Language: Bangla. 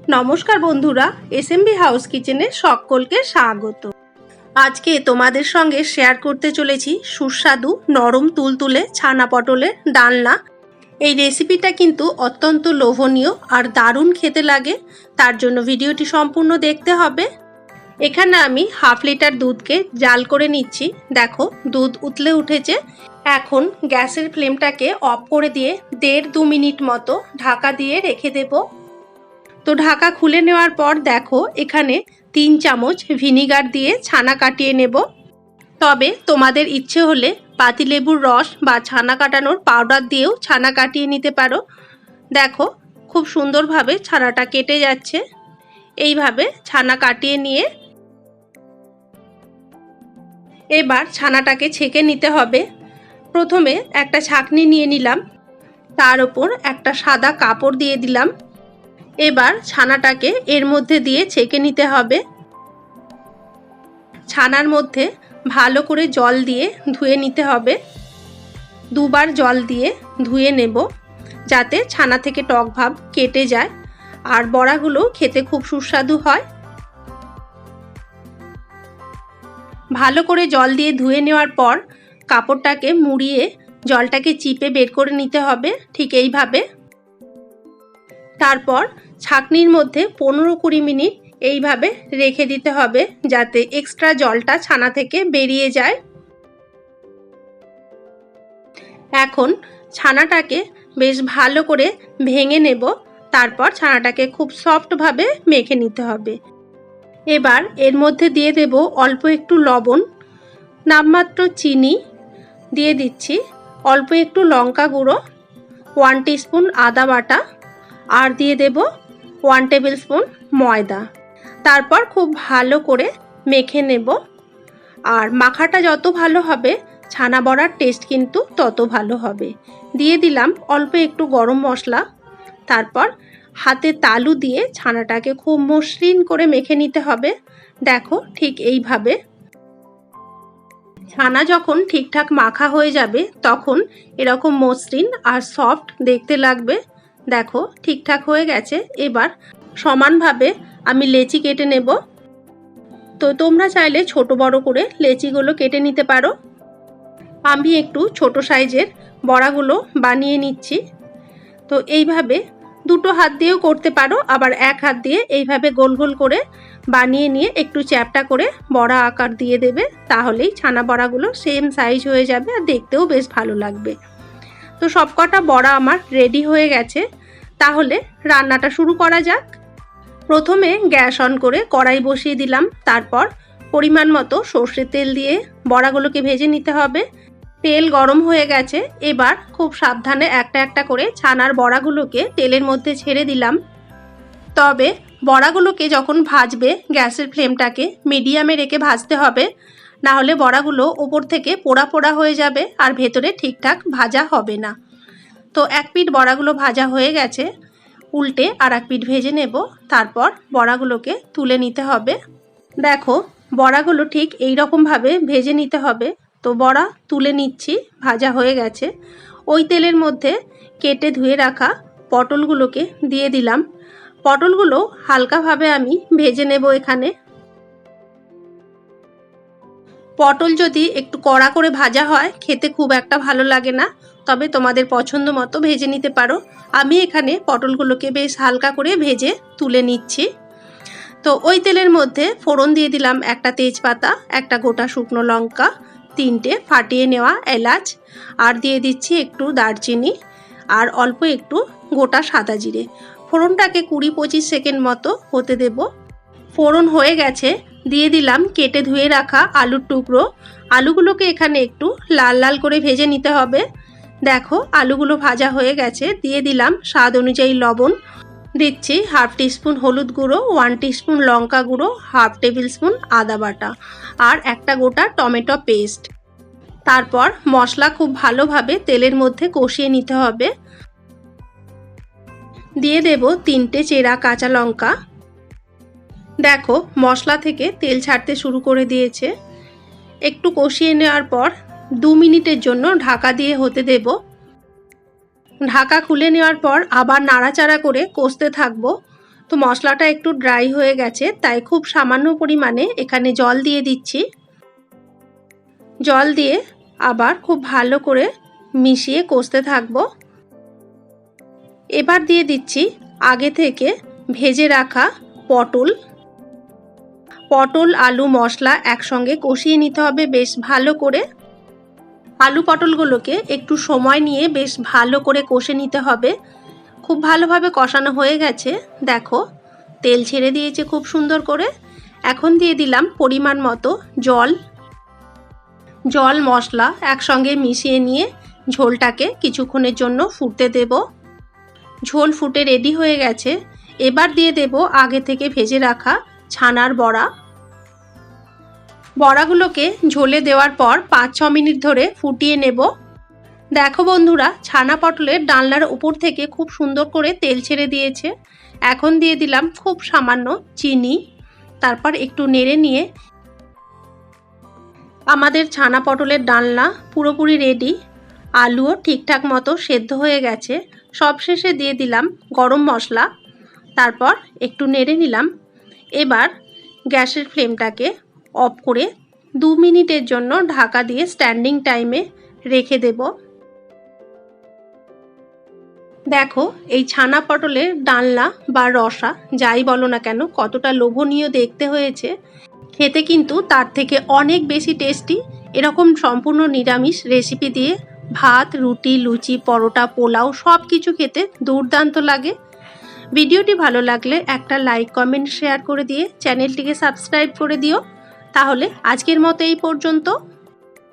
নমস্কার বন্ধুরা, এসএমবি হাউস কিচেনে সকলকে স্বাগত। আজকে তোমাদের সঙ্গে শেয়ার করতে চলেছি সুস্বাদু নরম তুলতুলে ছানা পটলের ডালনা। এই রেসিপিটা কিন্তু অত্যন্ত লোভনীয় আর দারুণ খেতে লাগে। তার জন্য ভিডিওটি সম্পূর্ণ দেখতে হবে। এখানে আমি হাফ লিটার দুধকে জাল করে নিচ্ছি। দেখো দুধ উতলে উঠেছে। এখন গ্যাসের ফ্লেমটাকে অফ করে দিয়ে 1.5-2 মিনিট মতো ঢাকা দিয়ে রেখে দেবো। তো ঢাকা খুলে নেওয়ার পর দেখো এখানে 3 চামচ ভিনিগার দিয়ে ছানা কাটিয়ে নেব। তবে তোমাদের ইচ্ছে হলে পাতিলেবুর রস বা ছানা কাটানোর পাউডার দিয়েও ছানা কাটিয়ে নিতে পারো। দেখো খুব সুন্দরভাবে ছানাটা কেটে যাচ্ছে। এইভাবে ছানা কাটিয়ে নিয়ে এবার ছানাটাকে ছেঁকে নিতে হবে। প্রথমে একটা ছাঁকনি নিয়ে নিলাম, তার উপর একটা সাদা কাপড় দিয়ে দিলাম। এবার ছানাটাকে এর মধ্যে দিয়ে ছেঁকে নিতে হবে। ছানার মধ্যে ভালো করে জল দিয়ে ধুয়ে নিতে হবে। 2 বার জল দিয়ে ধুয়ে নেব, যাতে ছানা থেকে টক ভাব কেটে যায় আর বড়াগুলো খেতে খুব সুস্বাদু হয়। ভালো করে জল দিয়ে ধুয়ে নেওয়ার পর কাপড়টাকে মুড়িয়ে জলটাকে চিপে বের করে নিতে হবে, ঠিক এইভাবে। তারপর ছাঁকনির মধ্যে 15-20 মিনিট এইভাবে রেখে দিতে হবে, যাতে এক্সট্রা জলটা ছানা থেকে বেরিয়ে যায়। এখন ছানাটাকে বেশ ভালো করে ভেঙে নেব। তারপর ছানাটাকে খুব সফটভাবে মেখে নিতে হবে। এবার এর মধ্যে দিয়ে দেব অল্প একটু লবণ, নামমাত্র চিনি দিয়ে দিচ্ছি, অল্প একটু লঙ্কা গুঁড়ো, 1 টিস্পুন আদা বাটা, আর দিয়ে দেব 1 টেবিল স্পুন ময়দা। তারপর খুব ভালো করে মেখে নেব। আর মাখাটা যত ভালো হবে ছানা বড়ার টেস্ট কিন্তু তত ভালো হবে। দিয়ে দিলাম অল্প একটু গরম মশলা। তারপর হাতে তালু দিয়ে ছানাটাকে খুব মসৃণ করে মেখে নিতে হবে। দেখো ঠিক এইভাবে। ছানা যখন ঠিকঠাক মাখা হয়ে যাবে তখন এরকম মসৃণ আর সফট দেখতে লাগবে। দেখো ঠিকঠাক হয়ে গেছে। এবার সমানভাবে আমি লেচি কেটে নেব। তো তোমরা চাইলে ছোট বড় করে লেচিগুলো কেটে নিতে পারো। আমি একটু ছোট সাইজের বড়াগুলো বানিয়ে নিচ্ছি। তো এইভাবে দুটো হাত দিয়েও করতে পারো, আবার এক হাত দিয়ে এইভাবে গোল গোল করে বানিয়ে নিয়ে একটু চ্যাপটা করে বড়া আকার দিয়ে দেবে। তাহলেই ছানা বড়াগুলো সেম সাইজ হয়ে যাবে আর দেখতেও বেশ ভালো লাগবে। তো সবকটা বড়া আমার রেডি হয়ে গেছে। তাহলে রান্নাটা শুরু করা যাক। প্রথমে গ্যাস অন করে কড়াই বসিয়ে দিলাম। তারপর পরিমাণ মতো সর্ষের তেল দিয়ে বড়াগুলোকে ভেজে নিতে হবে। তেল গরম হয়ে গেছে। এবার খুব সাবধানে একটা একটা করে ছানার বড়াগুলোকে তেলের মধ্যে ছেড়ে দিলাম। তবে বড়াগুলোকে যখন ভাজবে গ্যাসের ফ্লেমটাকে মিডিয়ামে রেখে ভাজতে হবে, না হলে বড়াগুলো ওপর থেকে পোড়া পোড়া হয়ে যাবে আর ভেতরে ঠিকঠাক ভাজা হবে না। তো এক পিঠ বড়াগুলো ভাজা হয়ে গেছে, উল্টে আর এক পিঠ ভেজে নেব। তারপর বড়াগুলোকে তুলে নিতে হবে। দেখো বড়াগুলো ঠিক এই রকমভাবে ভেজে নিতে হবে। তো বড়া তুলে নিচ্ছি, ভাজা হয়ে গেছে। ওই তেলের মধ্যে কেটে ধুয়ে রাখা পটলগুলোকে দিয়ে দিলাম। পটলগুলো হালকাভাবে আমি ভেজে নেব। এখানে পটল যদি একটু কড়া করে ভাজা হয় খেতে খুব একটা ভালো লাগে না, তবে তোমাদের পছন্দ মতো ভেজে নিতে পারো। আমি এখানে পটলগুলোকে বেশ হালকা করে ভেজে তুলে নিচ্ছি। তো ওই তেলের মধ্যে ফোড়ন দিয়ে দিলাম একটা তেজপাতা, একটা গোটা শুকনো লঙ্কা, 3টে ফাটিয়ে নেওয়া এলাচ, আর দিয়ে দিচ্ছি একটু দারচিনি আর অল্প একটু গোটা সাদা জিরে। ফোড়নটাকে 20-25 সেকেন্ড মতো হতে দেব। ফোড়ন হয়ে গেছে, দিয়ে দিলাম কেটে ধুয়ে রাখা আলুর টুকরো। আলুগুলোকে এখানে একটু লাল লাল করে ভেজে নিতে হবে। দেখো আলুগুলো ভাজা হয়ে গেছে। দিয়ে দিলাম স্বাদ অনুযায়ী লবণ, দিচ্ছি 1/2 টিস্পুন হলুদ গুঁড়ো, 1 টিস্পুন লঙ্কা গুঁড়ো, 1/2 টেবিল স্পুন আদা বাটা, আর একটা গোটা টমেটো পেস্ট। তারপর মশলা খুব ভালোভাবে তেলের মধ্যে কষিয়ে নিতে হবে। দিয়ে দেব 3টে চেরা কাঁচা লঙ্কা। দেখো মশলা থেকে তেল ছাড়তে শুরু করে দিয়েছে। একটু কষিয়ে নেওয়ার পর 2 মিনিটের জন্য ঢাকা দিয়ে হতে দেব। ঢাকা খুলে নেওয়ার পর আবার নাড়াচাড়া করে কষতে থাকবো। তো মশলাটা একটু ড্রাই হয়ে গেছে, তাই খুব সামান্য পরিমাণে এখানে জল দিয়ে দিচ্ছি। জল দিয়ে আবার খুব ভালো করে মিশিয়ে কষতে থাকবো। এবার দিয়ে দিচ্ছি আগে থেকে ভেজে রাখা পটল। পটল আলু মশলা একসঙ্গে কষিয়ে নিতে হবে বেশ ভালো করে। আলু পটলগুলোকে একটু সময় নিয়ে বেশ ভালো করে কষে নিতে হবে। খুব ভালোভাবে কষানো হয়ে গেছে, দেখো তেল ছেড়ে দিয়েছে খুব সুন্দর করে। এখন দিয়ে দিলাম পরিমাণ মতো জল। জল মশলা একসঙ্গে মিশিয়ে নিয়ে ঝোলটাকে কিছুক্ষণের জন্য ফুটতে দেব। ঝোল ফুটে রেডি হয়ে গেছে। এবার দিয়ে দেব আগে থেকে ভেজে রাখা ছানার বড়া। বড়াগুলোকে ঝোলে দেওয়ার পর 5-6 মিনিট ধরে ফুটিয়ে নেব। দেখো বন্ধুরা, ছানা পটলের ডালনার উপর থেকে খুব সুন্দর করে তেল ছেড়ে দিয়েছে। এখন দিয়ে দিলাম খুব সামান্য চিনি। তারপর একটু নেড়ে নিয়ে আমাদের ছানা পটলের ডালনা পুরোপুরি রেডি। আলুও ঠিকঠাক মতো সেদ্ধ হয়ে গেছে। সবশেষে দিয়ে দিলাম গরম মশলা। তারপর একটু নেড়ে নিলাম। এবার গ্যাসের ফ্লেমটাকে অফ করে 2 মিনিটের জন্য ঢাকা দিয়ে স্ট্যান্ডিং টাইমে রেখে দেব। দেখো এই ছানা পটলের ডালনা বা রসা যাই বলো না কেন কতটা লোভনীয় দেখতে হয়েছে। খেতে কিন্তু তার থেকে অনেক বেশি টেস্টি। এরকম সম্পূর্ণ নিরামিষ রেসিপি দিয়ে ভাত, রুটি, লুচি, পরোটা, পোলাও সব কিছু খেতে দুর্দান্ত লাগে। ভিডিওটি ভালো লাগলে একটা লাইক, কমেন্ট, শেয়ার করে দিয়ে চ্যানেলটিকে সাবস্ক্রাইব করে দিও। তাহলে আজকের মতো এই পর্যন্ত।